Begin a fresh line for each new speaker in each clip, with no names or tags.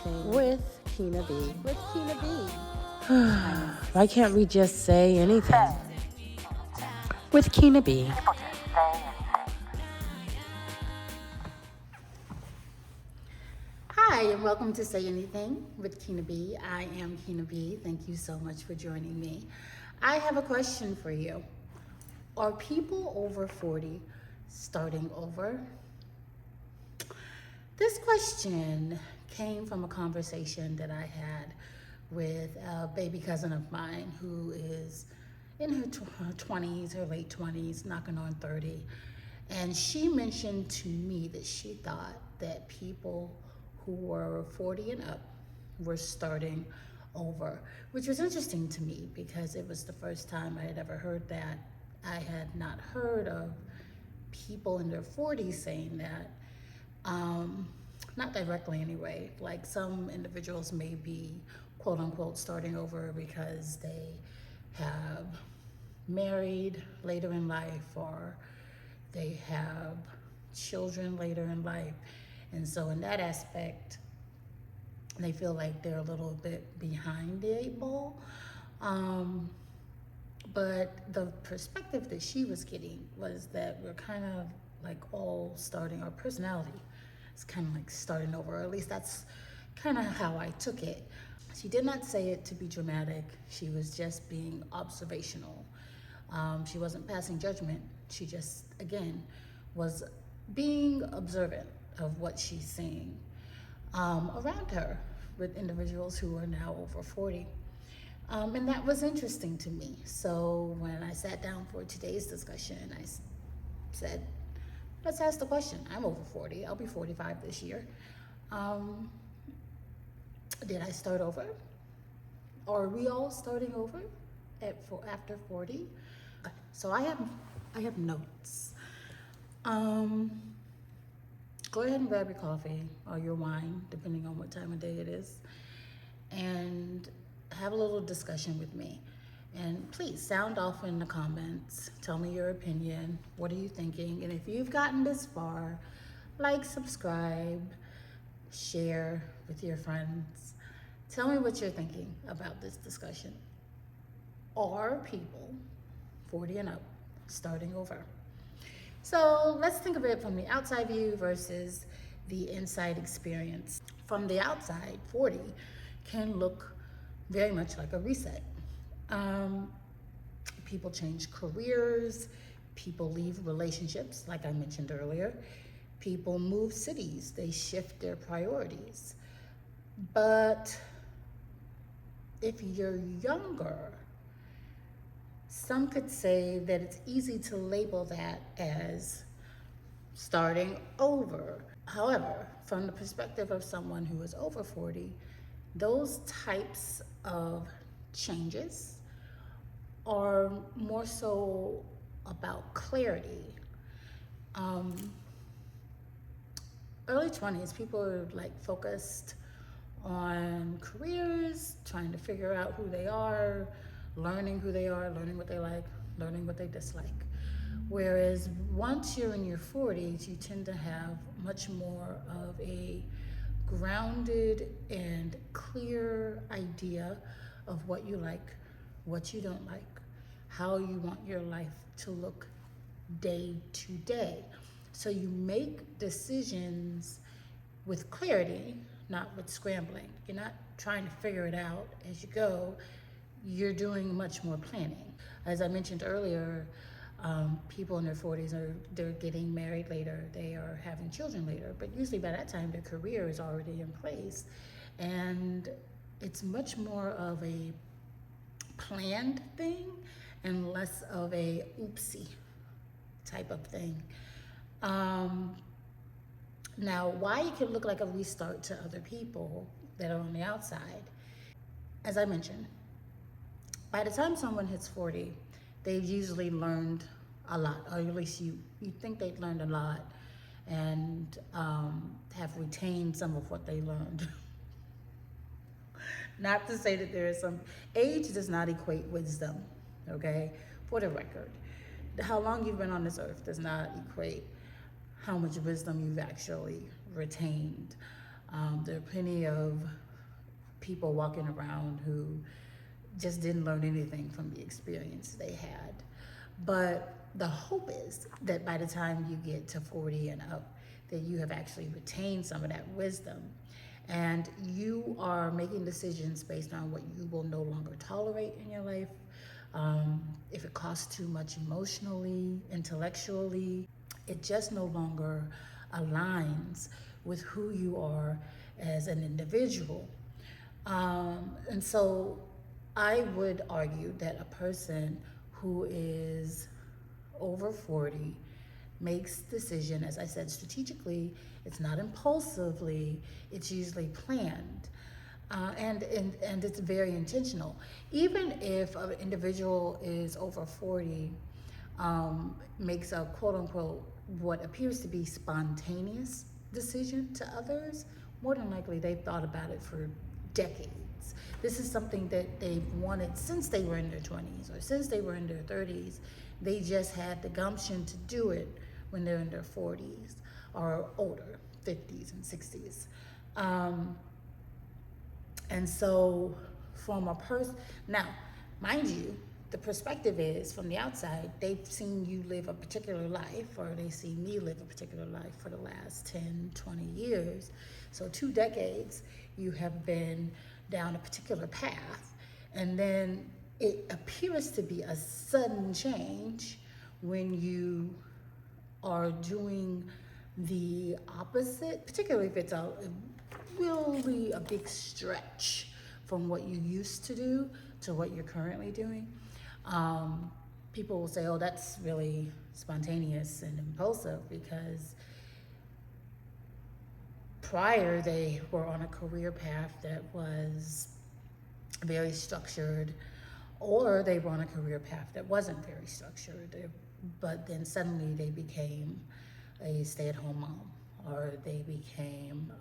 anything
with Kina B.
with Kina B.
Why can't we just say anything with Kina B?
Hi, and welcome to Say Anything with Kina B. I am Kina B. Thank you so much for joining me. I have a question for you. Are people over 40 starting over? This question came from a conversation that I had with a baby cousin of mine who is in her 20s, her late 20s, knocking on 30. And she mentioned to me that she thought that people who were 40 and up were starting over, which was interesting to me because it was the first time I had ever heard that. I had not heard of people in their 40s saying that. Not directly anyway. Like some individuals may be quote unquote starting over because they have married later in life or they have children later in life. And so in that aspect, they feel like they're a little bit behind the eight ball. But the perspective that she was getting was that we're kind of like all starting our personality. It's kind of like starting over, or at least that's kind of how I took it. She did not say it to be dramatic. She was just being observational. She wasn't passing judgment. She just, again, was being observant of what she's seeing around her with individuals who are now over 40. And that was interesting to me. So when I sat down for today's discussion, I said, let's ask the question. I'm over 40. I'll be 45 this year. Did I start over? Are we all starting over after 40? So I have notes. Go ahead and grab your coffee or your wine, depending on what time of day it is, and have a little discussion with me. And please sound off in the comments. Tell me your opinion. What are you thinking? And if you've gotten this far, like, subscribe, share with your friends. Tell me what you're thinking about this discussion. Are people 40 and up starting over? So let's think of it from the outside view versus the inside experience. From the outside, 40 can look very much like a reset. People change careers, people leave relationships, like I mentioned earlier. People move cities, they shift their priorities. But if you're younger, some could say that it's easy to label that as starting over. However, from the perspective of someone who is over 40, those types of changes are more so about clarity. Early 20s, people are like focused on careers, trying to figure out who they are, learning who they are, learning what they like, learning what they dislike. Whereas once you're in your 40s, you tend to have much more of a grounded and clear idea of what you like, what you don't like, how you want your life to look day to day. So you make decisions with clarity, not with scrambling. You're not trying to figure it out as you go. You're doing much more planning. As I mentioned earlier, people in their 40s they're getting married later, they are having children later, but usually by that time their career is already in place, and it's much more of a planned thing and less of a oopsie type of thing. Now, why it can look like a restart to other people that are on the outside, as I mentioned, by the time someone hits 40, they've usually learned a lot, or at least you think they've learned a lot and have retained some of what they learned. Not to say that there is some, age does not equate wisdom, okay? For the record, how long you've been on this earth does not equate how much wisdom you've actually retained. There are plenty of people walking around who just didn't learn anything from the experience they had. But the hope is that by the time you get to 40 and up, that you have actually retained some of that wisdom and you are making decisions based on what you will no longer tolerate in your life. If it costs too much emotionally, intellectually, it just no longer aligns with who you are as an individual. And so I would argue that a person who is over 40 makes decision, as I said, strategically. It's not impulsively. It's usually planned. And it's very intentional. Even if an individual is over 40, makes a quote unquote what appears to be spontaneous decision to others, more than likely they've thought about it for decades. This is something that they've wanted since they were in their 20s or since they were in their 30s. They just had the gumption to do it when they're in their 40s or older, 50s and 60s. And so from a person, now, mind you, the perspective is from the outside, they've seen you live a particular life, or they see me live a particular life for the last 10, 20 years. So 2 decades, you have been down a particular path. And then it appears to be a sudden change when you are doing the opposite, particularly if it's really a big stretch from what you used to do to what you're currently doing. People will say, oh, that's really spontaneous and impulsive, because prior they were on a career path that was very structured, or they were on a career path that wasn't very structured, but then suddenly they became a stay-at-home mom, or they became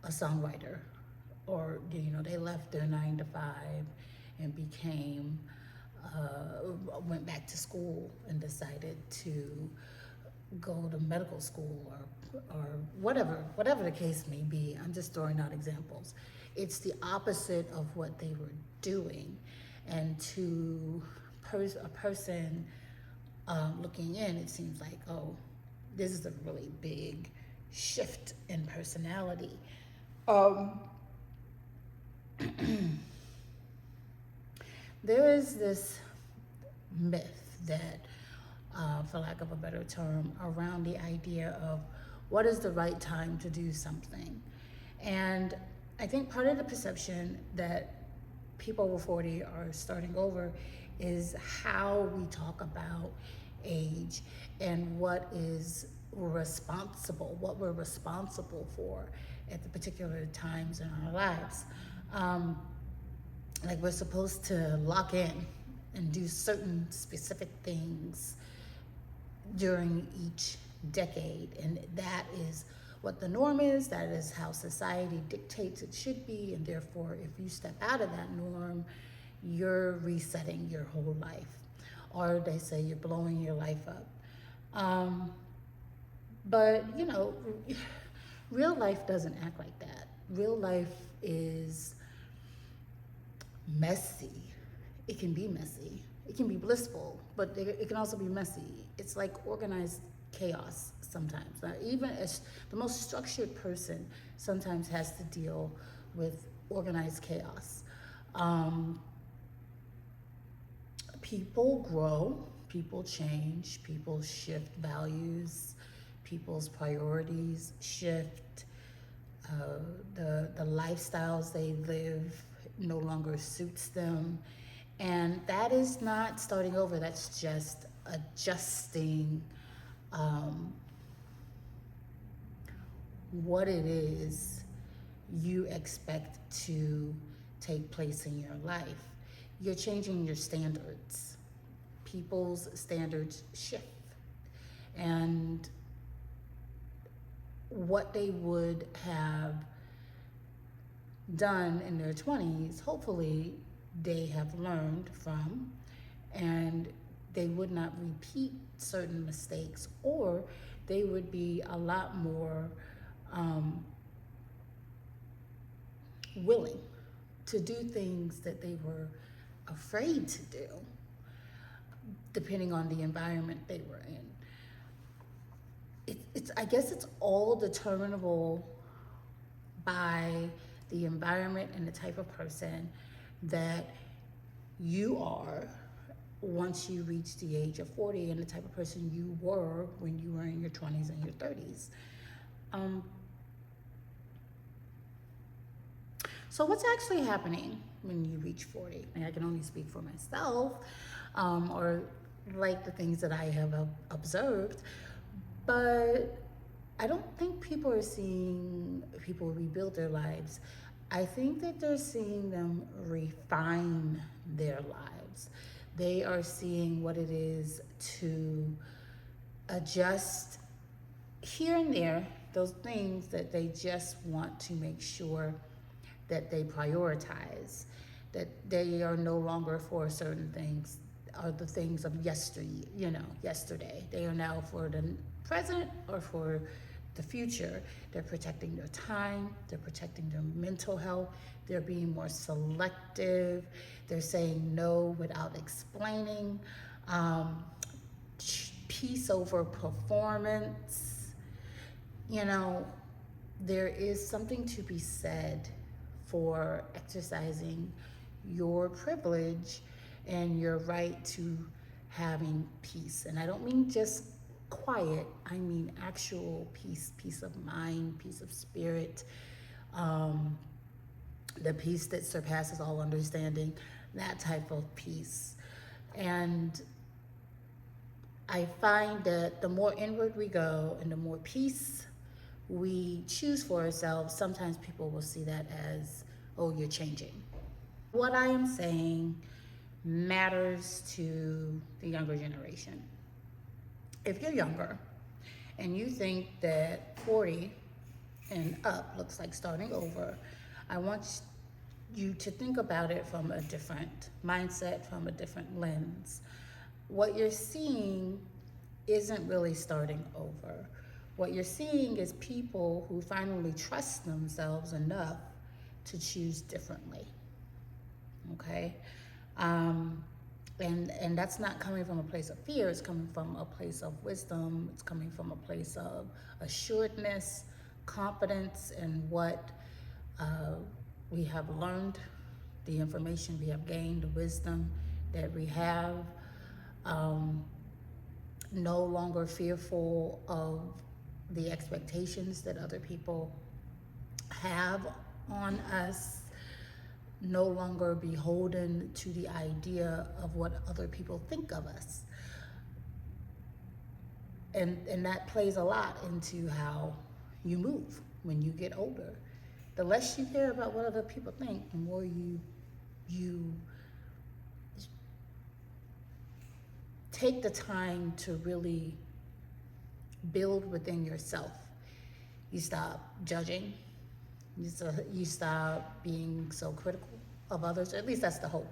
a songwriter, or they left their 9 to 5 and became went back to school and decided to go to medical school, or whatever the case may be. I'm just throwing out examples. It's the opposite of what they were doing, and to a person looking in, it seems like, oh, this is a really big shift in personality. There is this myth that, for lack of a better term, around the idea of what is the right time to do something. And I think part of the perception that people over 40 are starting over is how we talk about age and what we're responsible for at the particular times in our lives. Like we're supposed to lock in and do certain specific things during each decade, and that is what the norm is. That is how society dictates it should be, and therefore if you step out of that norm, you're resetting your whole life, or they say you're blowing your life up. But real life doesn't act like that. Real life is messy. It can be messy. It can be blissful, but it can also be messy. It's like organized chaos sometimes. Now, even as the most structured person sometimes has to deal with organized chaos. People grow, people change, people shift values, people's priorities shift. The lifestyles they live no longer suits them. And that is not starting over, that's just adjusting what it is you expect to take place in your life. You're changing your standards. People's standards shift. And what they would have done in their 20s, hopefully they have learned from, and they would not repeat certain mistakes, or they would be a lot more willing to do things that they were afraid to do, depending on the environment they were in. It's I guess it's all determinable by the environment and the type of person that you are once you reach the age of 40, and the type of person you were when you were in your 20s and your 30s. So what's actually happening when you reach 40? And I can only speak for myself, or like the things that I have observed, but I don't think people are seeing people rebuild their lives. I think that they're seeing them refine their lives. They are seeing what it is to adjust here and there, those things that they just want to make sure that they prioritize, that they are no longer for certain things, are the things of yesterday. They are now for the present or for the future. They're protecting their time, they're protecting their mental health, they're being more selective, they're saying no without explaining, peace over performance. There is something to be said for exercising your privilege and your right to having peace. And I don't mean just quiet, I mean actual peace of mind, peace of spirit, the peace that surpasses all understanding, that type of peace. And I find that the more inward we go and the more peace we choose for ourselves, sometimes people will see that as, oh, you're changing. What I am saying matters to the younger generation. If you're younger and you think that 40 and up looks like starting over, I want you to think about it from a different mindset, from a different lens. What you're seeing isn't really starting over. What you're seeing is people who finally trust themselves enough to choose differently. Okay? And that's not coming from a place of fear, it's coming from a place of wisdom, it's coming from a place of assuredness, confidence in what we have learned, the information we have gained, the wisdom that we have, no longer fearful of the expectations that other people have on us, no longer beholden to the idea of what other people think of us. And that plays a lot into how you move when you get older. The less you care about what other people think, the more you take the time to really build within yourself. You stop judging. You stop being so critical of others. At least that's the hope,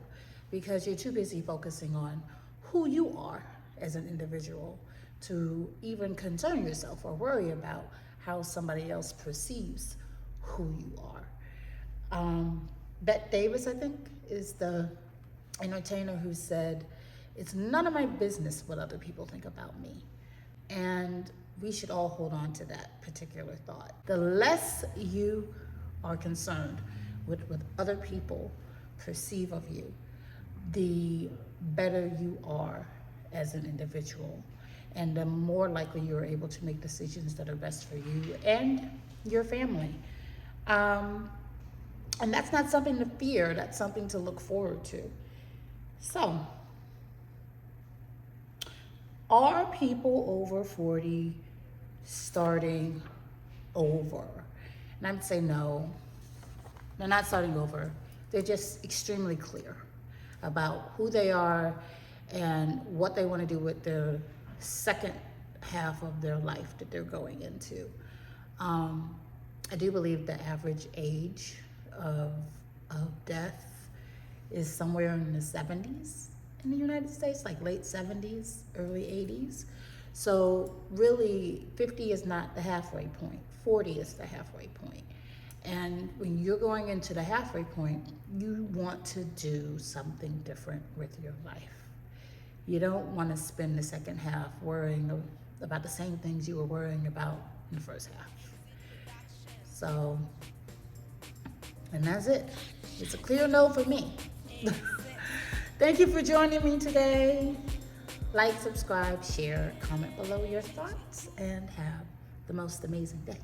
because you're too busy focusing on who you are as an individual to even concern yourself or worry about how somebody else perceives who you are. Bette Davis, I think, is the entertainer who said, "It's none of my business what other people think about me." And we should all hold on to that particular thought. The less you are concerned with what other people perceive of you, the better you are as an individual, and the more likely you're able to make decisions that are best for you and your family. And that's not something to fear, that's something to look forward to. So, are people over 40 starting over? And I would say no, they're not starting over. They're just extremely clear about who they are and what they want to do with their second half of their life that they're going into. I do believe the average age of death is somewhere in the 70s in the United States, like late 70s, early 80s. So really, 50 is not the halfway point. 40 is the halfway point. And when you're going into the halfway point, you want to do something different with your life. You don't want to spend the second half worrying about the same things you were worrying about in the first half. So, and that's it. It's a clear no for me. Thank you for joining me today. Like, subscribe, share, comment below your thoughts, and have the most amazing day.